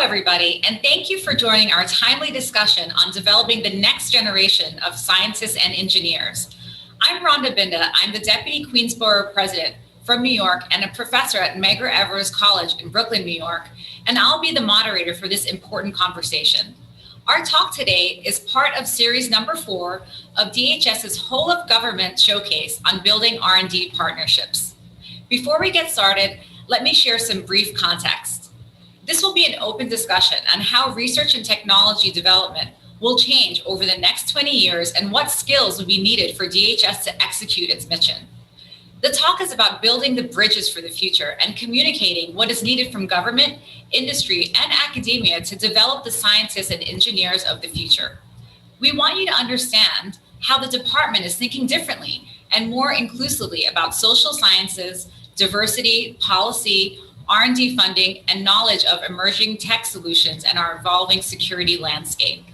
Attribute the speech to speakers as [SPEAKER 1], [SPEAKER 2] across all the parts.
[SPEAKER 1] everybody, and thank you for joining our timely discussion on developing the next generation of scientists and engineers. I'm Rhonda Binda. I'm the Deputy Queensborough President from New York and a professor at Medgar Evers College in Brooklyn, New York, and I'll be the moderator for this important conversation. Our talk today is part of series number 4 of DHS's Whole of Government Showcase on building R&D partnerships. Before we get started, let me share some brief context. This will be an open discussion on how research and technology development will change over the next 20 years and what skills will be needed for DHS to execute its mission. The talk is about building the bridges for the future and communicating what is needed from government, industry, and academia to develop the scientists and engineers of the future. We want you to understand how the department is thinking differently and more inclusively about social sciences, diversity, policy, R&D funding, and knowledge of emerging tech solutions and our evolving security landscape.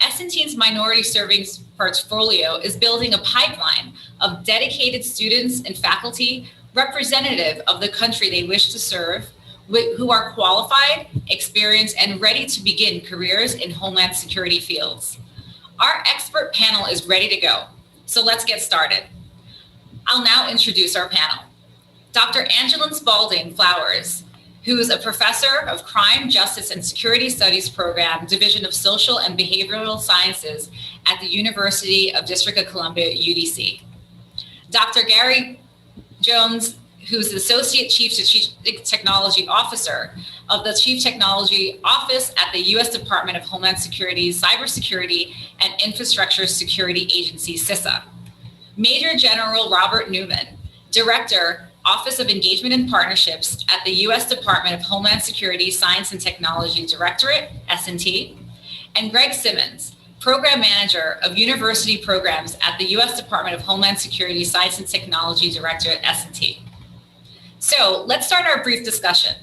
[SPEAKER 1] S&T's minority serving portfolio is building a pipeline of dedicated students and faculty representative of the country they wish to serve, who are qualified, experienced, and ready to begin careers in homeland security fields. Our expert panel is ready to go, so let's get started. I'll now introduce our panel. Dr. Angeline Spalding Flowers, who is a professor of Crime, Justice, and Security Studies Program, Division of Social and Behavioral Sciences at the University of District of Columbia, UDC. Dr. Gary Jones, who's the Associate Chief Technology Officer of the Chief Technology Office at the U.S. Department of Homeland Security's Cybersecurity and Infrastructure Security Agency, CISA. Major General Robert Newman, Director, Office of Engagement and Partnerships at the U.S. Department of Homeland Security Science and Technology Directorate, S&T, and Greg Simmons, Program Manager of University Programs at the U.S. Department of Homeland Security Science and Technology Directorate, S&T. So let's start our brief discussion.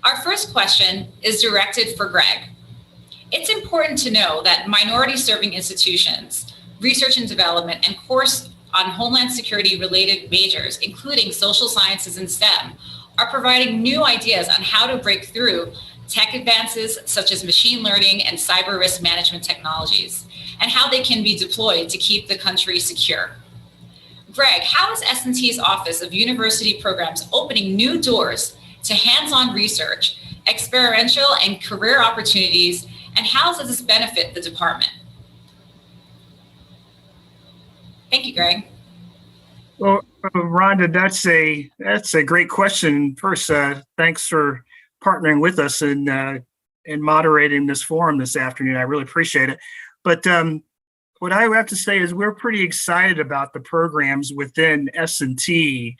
[SPEAKER 1] Our first question is directed for Greg. It's important to know that minority serving institutions, research and development, and course on Homeland Security related majors, including social sciences and STEM, are providing new ideas on how to break through tech advances such as machine learning and cyber risk management technologies, and how they can be deployed to keep the country secure. Greg, how is S&T's Office of University Programs opening new doors to hands-on research, experiential and career opportunities, and how does this benefit the department? Thank you, Greg.
[SPEAKER 2] Well, Rhonda, that's a great question. First, thanks for partnering with us and moderating this forum this afternoon. I really appreciate it. But what I have to say is we're pretty excited about the programs within S&T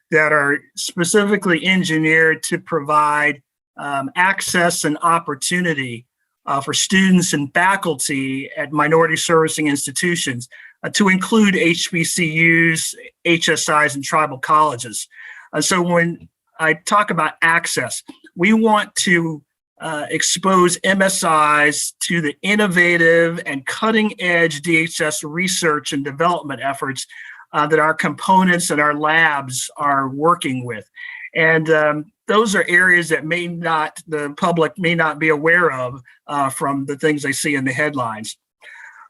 [SPEAKER 2] that are specifically engineered to provide access and opportunity for students and faculty at minority servicing institutions, to include HBCUs, HSIs, and tribal colleges. So when I talk about access, we want to expose MSIs to the innovative and cutting-edge DHS research and development efforts that our components and our labs are working with. And those are areas that the public may not be aware of from the things they see in the headlines.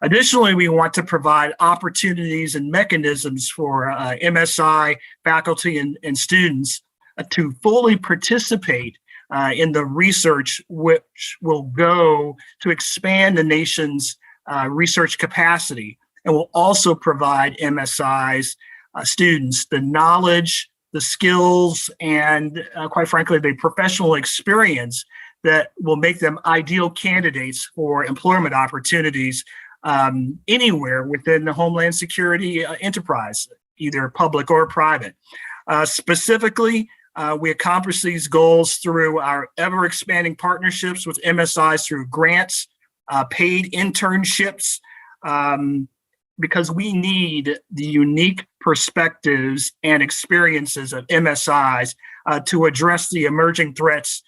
[SPEAKER 2] Additionally, we want to provide opportunities and mechanisms for MSI faculty and students to fully participate in the research which will go to expand the nation's research capacity, and will also provide MSIs students the knowledge, the skills, and quite frankly, the professional experience that will make them ideal candidates for employment opportunities anywhere within the Homeland Security enterprise, either public or private. Specifically, we accomplish these goals through our ever-expanding partnerships with MSIs through grants, paid internships, because we need the unique perspectives and experiences of MSIs to address the emerging threats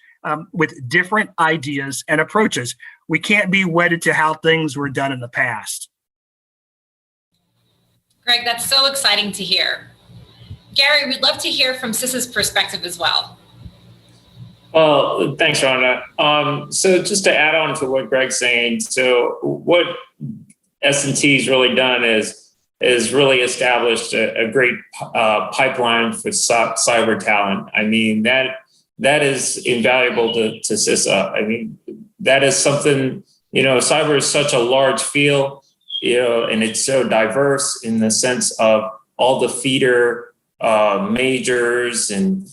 [SPEAKER 2] with different ideas and approaches. We can't be wedded to how things were done in the past.
[SPEAKER 1] Greg, that's so exciting to hear. Gary, we'd love to hear from CISA's perspective as well.
[SPEAKER 3] Well, thanks, Rhonda. So just to add on to what Greg's saying, so what S&T's really done is really established a great pipeline for cyber talent. I mean, that is invaluable to CISA. I mean, that is something, cyber is such a large field, and it's so diverse in the sense of all the feeder majors and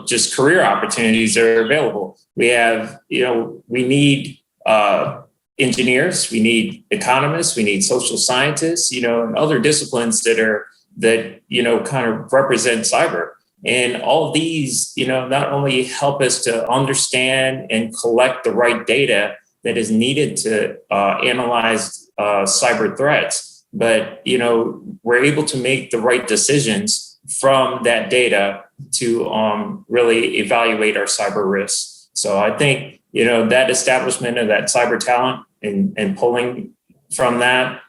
[SPEAKER 3] just career opportunities that are available. We have, we need engineers, we need economists, we need social scientists, and other disciplines that kind of represent cyber. And all of these, not only help us to understand and collect the right data that is needed to analyze cyber threats, but we're able to make the right decisions from that data to really evaluate our cyber risks. So I think that establishment of that cyber talent and pulling from that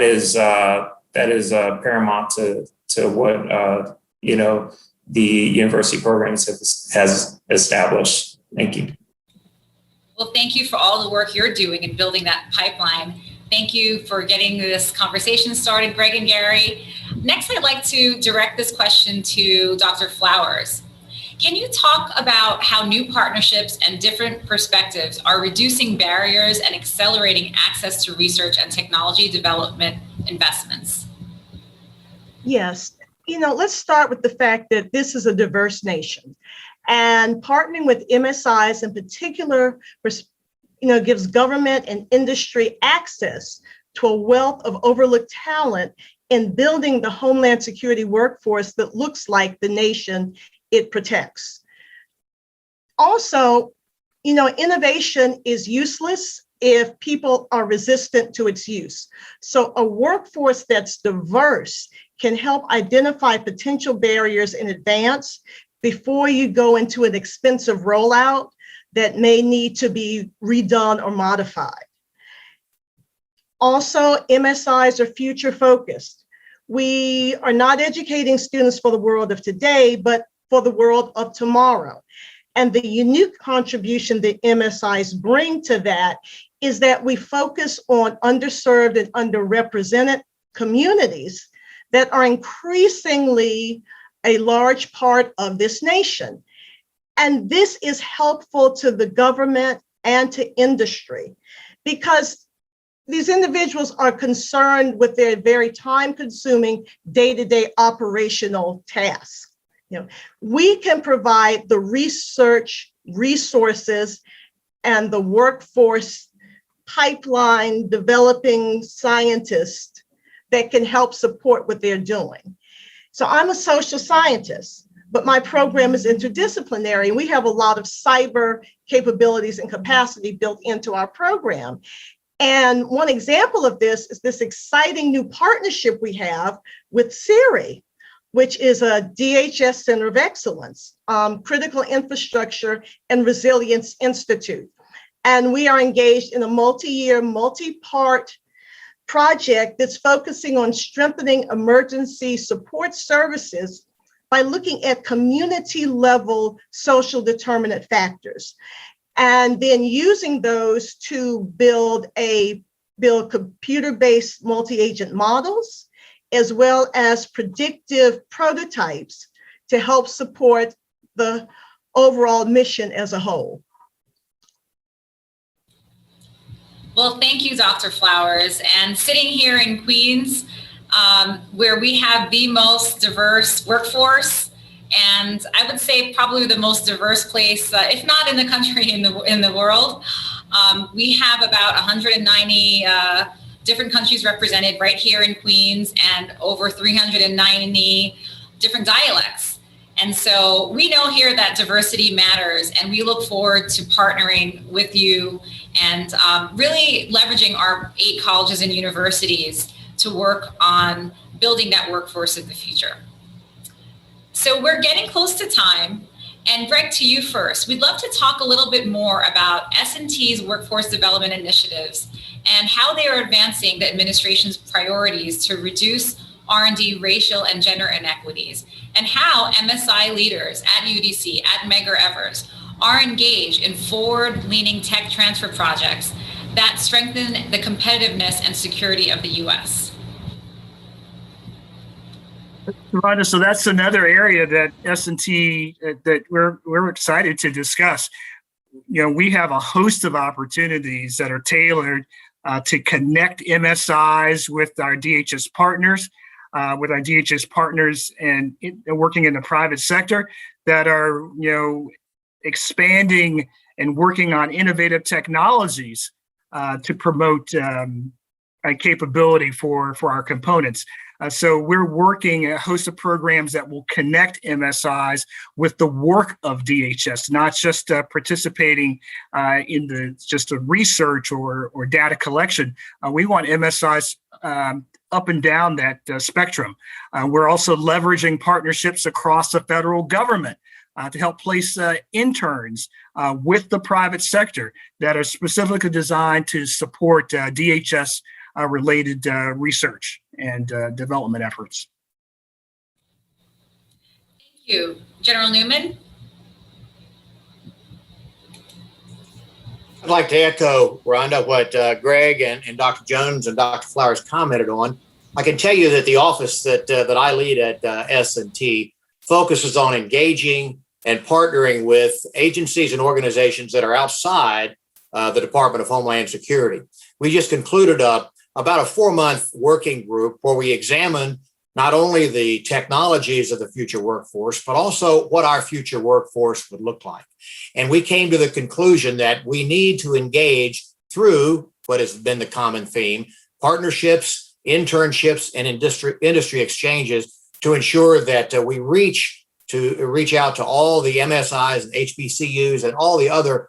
[SPEAKER 3] is paramount to what the university programs has established. Thank you.
[SPEAKER 1] Well, thank you for all the work you're doing in building that pipeline. Thank you for getting this conversation started, Greg and Gary. Next, I'd like to direct this question to Dr. Flowers. Can you talk about how new partnerships and different perspectives are reducing barriers and accelerating access to research and technology development investments?
[SPEAKER 4] Yes. Let's start with the fact that this is a diverse nation, and partnering with MSIs in particular, gives government and industry access to a wealth of overlooked talent in building the homeland security workforce that looks like the nation it protects. Also, innovation is useless if people are resistant to its use. So a workforce that's diverse can help identify potential barriers in advance before you go into an expensive rollout that may need to be redone or modified. Also, MSIs are future focused. We are not educating students for the world of today, but for the world of tomorrow. And the unique contribution that MSIs bring to that is that we focus on underserved and underrepresented communities that are increasingly a large part of this nation. And this is helpful to the government and to industry because these individuals are concerned with their very time-consuming day-to-day operational tasks. We can provide the research resources and the workforce pipeline developing scientists that can help support what they're doing. So I'm a social scientist, but my program is interdisciplinary, and we have a lot of cyber capabilities and capacity built into our program. And one example of this is this exciting new partnership we have with CIRI, which is a DHS Center of Excellence, Critical Infrastructure and Resilience Institute. And we are engaged in a multi-year, multi-part project that's focusing on strengthening emergency support services by looking at community level social determinant factors, and then using those to build computer-based multi-agent models, as well as predictive prototypes to help support the overall mission as a whole.
[SPEAKER 1] Well, thank you, Dr. Flowers. And sitting here in Queens, where we have the most diverse workforce, and I would say probably the most diverse place, if not in the country, in the world. We have about 190 different countries represented right here in Queens, and over 390 different dialects. And so we know here that diversity matters, and we look forward to partnering with you and really leveraging our 8 colleges and universities to work on building that workforce of the future. So we're getting close to time. And Greg, to you first. We'd love to talk a little bit more about S&T's workforce development initiatives and how they are advancing the administration's priorities to reduce R&D racial and gender inequities, and how MSI leaders at UDC, at Medgar Evers, are engaged in forward-leaning tech transfer projects that strengthen the competitiveness and security of the U.S.
[SPEAKER 2] Rhonda, so that's another area that S&T that we're excited to discuss. You know, we have a host of opportunities that are tailored to connect MSIs with our DHS partners, and working in the private sector that are, you know, expanding and working on innovative technologies to promote a capability for our components. So we're working a host of programs that will connect MSIs with the work of DHS, not just participating in the research or data collection. We want MSIs up and down that spectrum. We're also leveraging partnerships across the federal government to help place interns with the private sector that are specifically designed to support DHS related research and development efforts.
[SPEAKER 1] Thank you. General Newman?
[SPEAKER 5] I'd like to echo, Rhonda, what Greg and Dr. Jones and Dr. Flowers commented on. I can tell you that the office that I lead at S&T focuses on engaging and partnering with agencies and organizations that are outside the Department of Homeland Security. We just concluded about a 4-month working group where we examined not only the technologies of the future workforce, but also what our future workforce would look like. And we came to the conclusion that we need to engage through what has been the common theme, partnerships, internships, and industry exchanges to ensure that we reach out to all the MSIs and HBCUs and all the other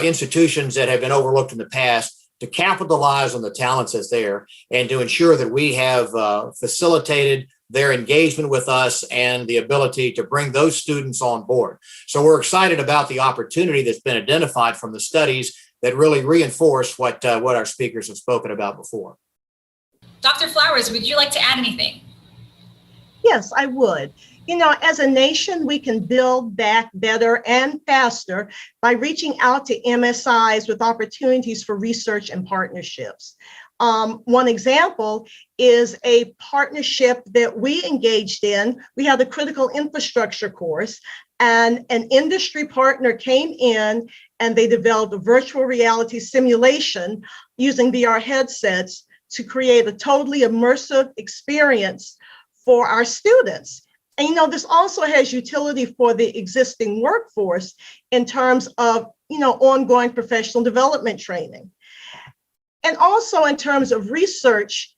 [SPEAKER 5] institutions that have been overlooked in the past, to capitalize on the talents that's there and to ensure that we have facilitated their engagement with us and the ability to bring those students on board. So we're excited about the opportunity that's been identified from the studies that really reinforce what our speakers have spoken about before.
[SPEAKER 1] Dr. Flowers, would you like to add anything?
[SPEAKER 4] Yes, I would. You know, as a nation, we can build back better and faster by reaching out to MSIs with opportunities for research and partnerships. One example is a partnership that we engaged in. We had a critical infrastructure course, and an industry partner came in and they developed a virtual reality simulation using VR headsets to create a totally immersive experience for our students. And, you know, this also has utility for the existing workforce in terms of, you know, ongoing professional development training. And also in terms of research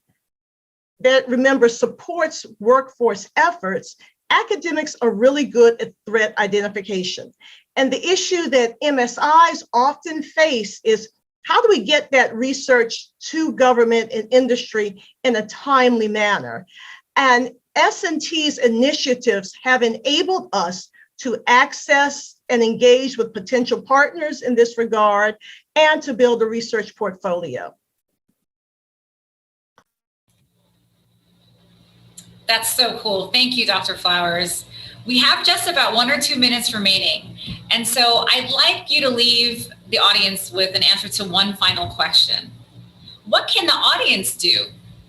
[SPEAKER 4] that, remember, supports workforce efforts, academics are really good at threat identification. And the issue that MSIs often face is, how do we get that research to government and industry in a timely manner? And S&T's initiatives have enabled us to access and engage with potential partners in this regard and to build a research portfolio.
[SPEAKER 1] That's so cool. Thank you, Dr. Flowers. We have just about 1 or 2 minutes remaining. And so I'd like you to leave the audience with an answer to one final question. What can the audience do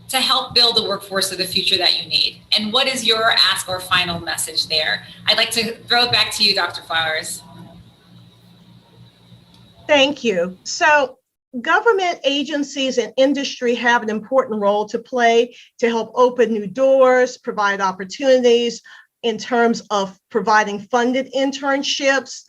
[SPEAKER 1] to help build the workforce of the future that you need? And what is your ask or final message there? I'd like to throw it back to you, Dr. Flowers.
[SPEAKER 4] Thank you. So government agencies and industry have an important role to play to help open new doors, provide opportunities in terms of providing funded internships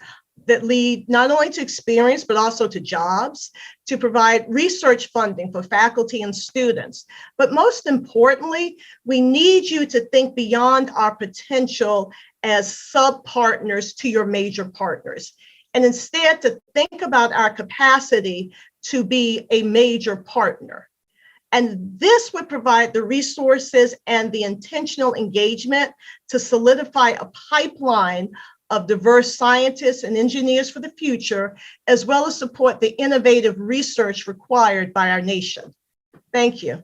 [SPEAKER 4] that lead not only to experience, but also to jobs, to provide research funding for faculty and students. But most importantly, we need you to think beyond our potential as sub-partners to your major partners, and instead to think about our capacity to be a major partner. And this would provide the resources and the intentional engagement to solidify a pipeline of diverse scientists and engineers for the future, as well as support the innovative research required by our nation. Thank you.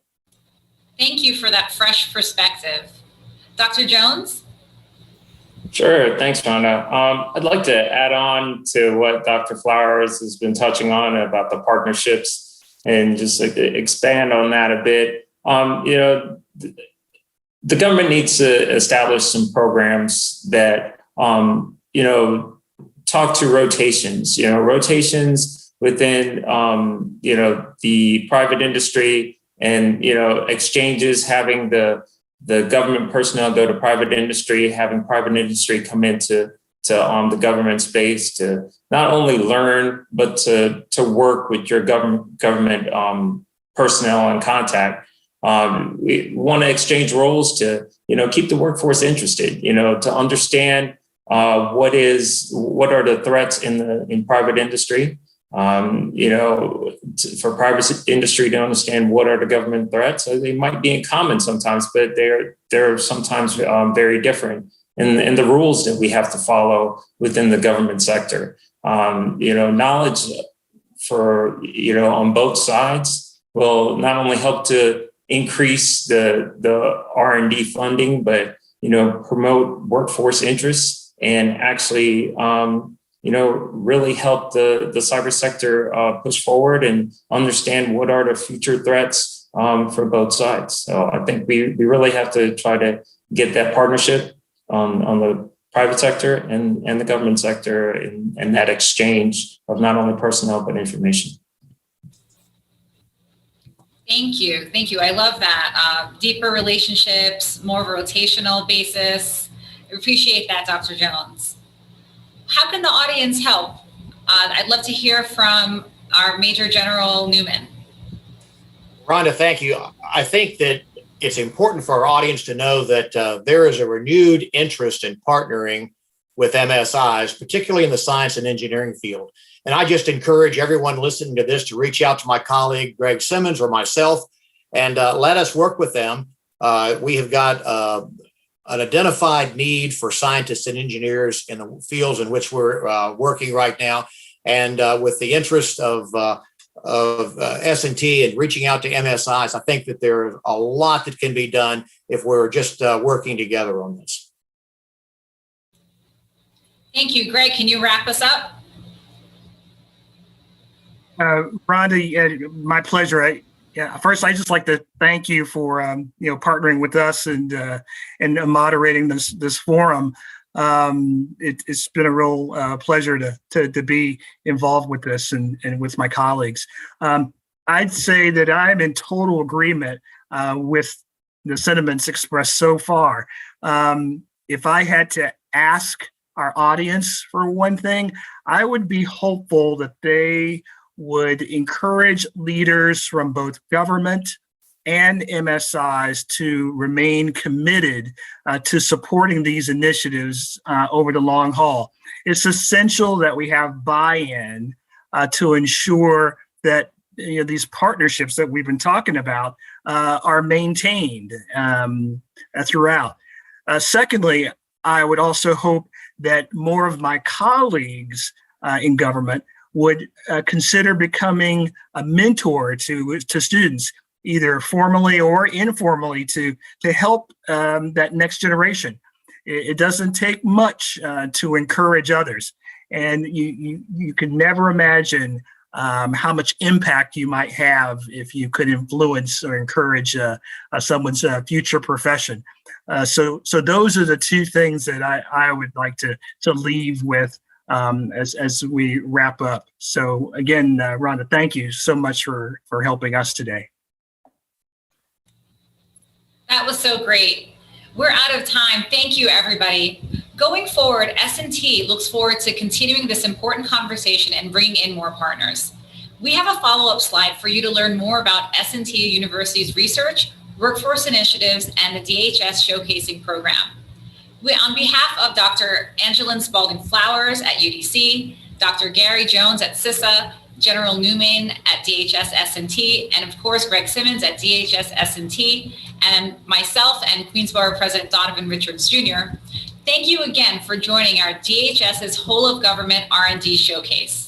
[SPEAKER 1] Thank you for that fresh perspective. Dr. Jones?
[SPEAKER 3] Sure. Thanks, Rhonda. I'd like to add on to what Dr. Flowers has been touching on about the partnerships and just expand on that a bit. The government needs to establish some programs that, talk to rotations, rotations within, the private industry and, exchanges, having the government personnel go to private industry, having private industry come into the government space to not only learn, but to work with your government personnel and contact. We want to exchange roles to, keep the workforce interested, to understand what are the threats in private industry, for private industry to understand what are the government threats. So they might be in common sometimes, but they're sometimes very different in the rules that we have to follow within the government sector. Knowledge for, on both sides will not only help to increase the R&D funding, but, promote workforce interests and actually, really help the cyber sector push forward and understand what are the future threats for both sides. So I think we really have to try to get that partnership on the private sector and the government sector and that exchange of not only personnel, but information.
[SPEAKER 1] Thank you. Thank you. I love that. Deeper relationships, more rotational basis. I appreciate that, Dr. Jones. How can the audience help? I'd love to hear from our Major General Newman.
[SPEAKER 5] Rhonda, thank you. I think that it's important for our audience to know that there is a renewed interest in partnering with MSIs, particularly in the science and engineering field. And I just encourage everyone listening to this to reach out to my colleague, Greg Simmons, or myself, and let us work with them. We have got an identified need for scientists and engineers in the fields in which we're working right now. And with the interest of S&T and reaching out to MSIs, I think that there's a lot that can be done if we're just working together on this.
[SPEAKER 1] Thank you. Greg, can you wrap us up?
[SPEAKER 2] Rhonda, my pleasure. First, I just like to thank you for partnering with us and moderating this forum. It's been a real pleasure to be involved with this and with my colleagues. I'd say that I'm in total agreement with the sentiments expressed so far. If I had to ask our audience for one thing, I would be hopeful that they would encourage leaders from both government and MSIs to remain committed to supporting these initiatives over the long haul. It's essential that we have buy-in to ensure that these partnerships that we've been talking about are maintained throughout. Secondly, I would also hope that more of my colleagues in government would consider becoming a mentor to students, either formally or informally, to help that next generation. It doesn't take much to encourage others, and you can never imagine how much impact you might have if you could influence or encourage someone's future profession. So those are the two things that I would like to leave with as we wrap up. So again, Rhonda, thank you so much for helping us today.
[SPEAKER 1] That was so great. We're out of time. Thank you, everybody. Going forward, S&T looks forward to continuing this important conversation and bringing in more partners. We have a follow-up slide for you to learn more about S&T University's research, workforce initiatives, and the DHS Showcasing Program. On behalf of Dr. Angeline Spalding Flowers at UDC, Dr. Gary Jones at CISA, General Newman at DHS S&T, and of course, Greg Simmons at DHS S&T, and myself and Queensborough President Donovan Richards Jr. Thank you again for joining our DHS's Whole of Government R&D Showcase.